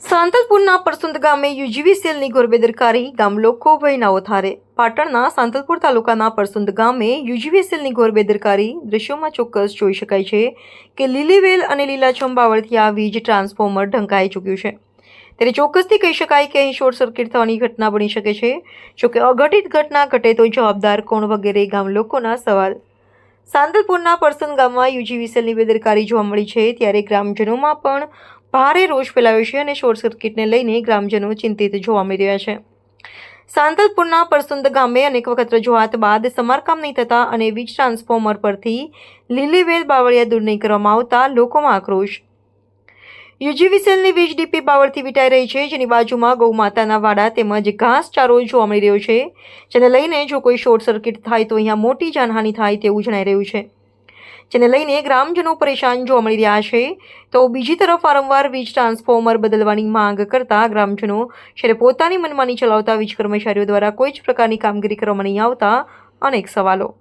સાંતલપુરના પરસુંદ ગામે યુજીવીસીએલની ઘોર બેદરકારી, ગામ લોકો ભયના ઓથારે. પાટણના સાંતલપુર તાલુકાના પરસુંદ ગામે યુજીવીસીએલની ઘોર બેદરકારી દ્રશ્યોમાં ચોક્કસ જોઈ શકાય છે કે લીલીવેલ અને લીલાછમ બાવળથી આ વીજ ટ્રાન્સફોર્મર ઢંકાઈ ચૂક્યું છે. ત્યારે ચોક્કસથી કહી શકાય કે અહીં શોર્ટ સર્કિટ થવાની ઘટના બની શકે છે. જોકે અઘટિત ઘટના ઘટે તો જવાબદાર કોણ વગેરે ગામ લોકોના સવાલ. સાંતલપુરના પરસુંદ ગામમાં યુજીવીસીએલની બેદરકારી જોવા મળી છે, ત્યારે ગ્રામજનોમાં પણ ભારે રોષ ફેલાયો છે અને શોર્ટ સર્કિટને લઈને ગ્રામજનો ચિંતિત જોવા મળી રહ્યા છે. સાંતલપુરના પરસુંદ ગામે અનેક વખત રજૂઆત બાદ સમારકામ નહીં થતા અને વીજ ટ્રાન્સફોર્મર પરથી લીલીવેલ બાવળિયા દૂર નહીં કરવામાં આવતા લોકોમાં આક્રોશ. યુજીવીસીએલની વીજ ડીપી બાવળથી વીંટાઈ રહી છે, જેની બાજુમાં ગૌમાતાના વાડા તેમજ ઘાસચારો જોવા મળી રહ્યો છે, જેને લઈને જો કોઈ શોર્ટ સર્કિટ થાય તો અહીંયા મોટી જાનહાનિ થાય તેવું જણાઈ રહ્યું છે, જેને લઈને ગ્રામજનો પરેશાન જોવા મળી રહ્યા છે. તો બીજી તરફ વારંવાર વીજ ટ્રાન્સફોર્મર બદલવાની માંગ કરતા ગ્રામજનો જ્યારે પોતાની મનમાની ચલાવતા વીજ કર્મચારીઓ દ્વારા કોઈ જ પ્રકારની કામગીરી કરવામાં નહીં આવતા અનેક સવાલો.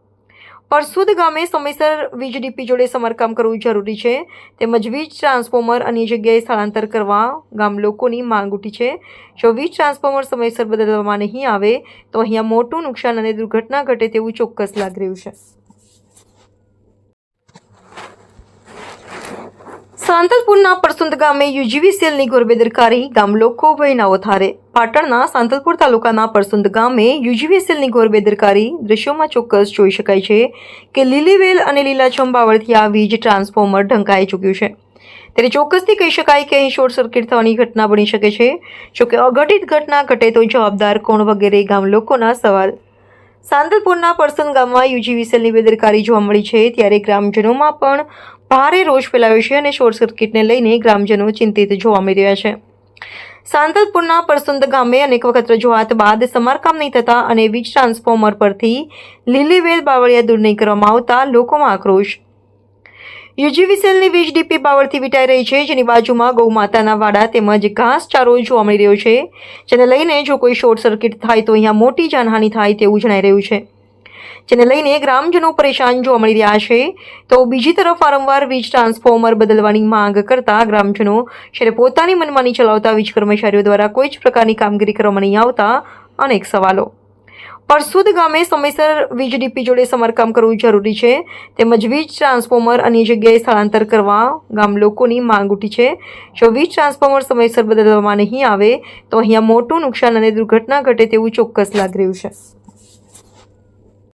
પરસુદ ગામે સમયસર વીજ ડીપી જોડે સમારકામ કરવું જરૂરી છે, તેમજ વીજ ટ્રાન્સફોર્મર અન્ય જગ્યાએ સ્થળાંતર કરવા ગામ લોકોની માંગ ઉઠી છે. જો વીજ ટ્રાન્સફોર્મર સમયસર બદલવામાં નહીં આવે તો અહીંયા મોટું નુકસાન અને દુર્ઘટના ઘટે તેવું ચોક્કસ લાગી રહ્યું છે. સાંતલપુરના પરસુંદ ગામે યુજીવીસીએલની ઘોર બેદરકારી, ગામ લોકો ભયના ઓથારે. પાટણના સાંતલપુર તાલુકાના પરસુંદ ગામે યુજીવીસીએલની ઘોર બેદરકારી દ્રશ્યોમાં ચોક્કસ જોઈ શકાય છે કે લીલીવેલ અને લીલાછમ બાવળથી આ વીજ ટ્રાન્સફોર્મર ઢંકાઈ ચૂક્યું છે. ત્યારે ચોક્કસથી કહી શકાય કે અહીં શોર્ટ સર્કિટ થવાની ઘટના બની શકે છે. જોકે અઘટિત ઘટના ઘટે તો જવાબદાર કોણ વગેરે ગામ લોકોના સવાલ. સાંતલપુરના પરસુંદ ગામમાં યુજીવીસીએલની બેદરકારી જોવા મળી છે, ત્યારે ગ્રામજનોમાં પણ ભારે રોષ ફેલાયો છે અને શોર્ટ સર્કિટને લઈને ગ્રામજનો ચિંતિત જોવા મળી રહ્યા છે. સાંતલપુરના પરસુંદ ગામે અનેક વખત રજૂઆત બાદ સમારકામ નહીં થતા અને વીજ ટ્રાન્સફોર્મર પરથી લીલીવેલ બાવળિયા દૂર નહીં કરવામાં આવતા લોકોમાં આક્રોશ. યુજીવીસીએલની વીજ ડીપી બાવળથી વીંટાઈ રહી છે, જેની બાજુમાં ગૌમાતાના વાડા તેમજ ઘાસચારો જોવા મળી રહ્યો છે, જેને લઈને જો કોઈ શોર્ટ સર્કિટ થાય તો અહીંયા મોટી જાનહાનિ થાય તેવું જણાઈ રહ્યું છે, જેને લઈને ગ્રામજનો પરેશાન જોવા મળી રહ્યા છે. તો બીજી તરફ વારંવાર વીજ ટ્રાન્સફોર્મર બદલવાની માંગ કરતા ગ્રામજનો જ્યારે પોતાની મનમાની ચલાવતા વીજ કર્મચારીઓ દ્વારા કોઈ જ પ્રકારની કામગીરી કરવામાં નહીં આવતા અનેક સવાલો. પરસુદ ગામે સમયસર વીજ ડીપી જોડે સમારકામ કરવું જરૂરી છે, તેમજ વીજ ટ્રાન્સફોર્મર અન્ય જગ્યાએ સ્થળાંતર કરવા ગામ લોકોની માંગ ઉઠી છે. જો વીજ ટ્રાન્સફોર્મર સમયસર બદલવામાં નહીં આવે તો અહીંયા મોટું નુકસાન અને દુર્ઘટના ઘટે તેવું ચોક્કસ લાગી રહ્યું છે.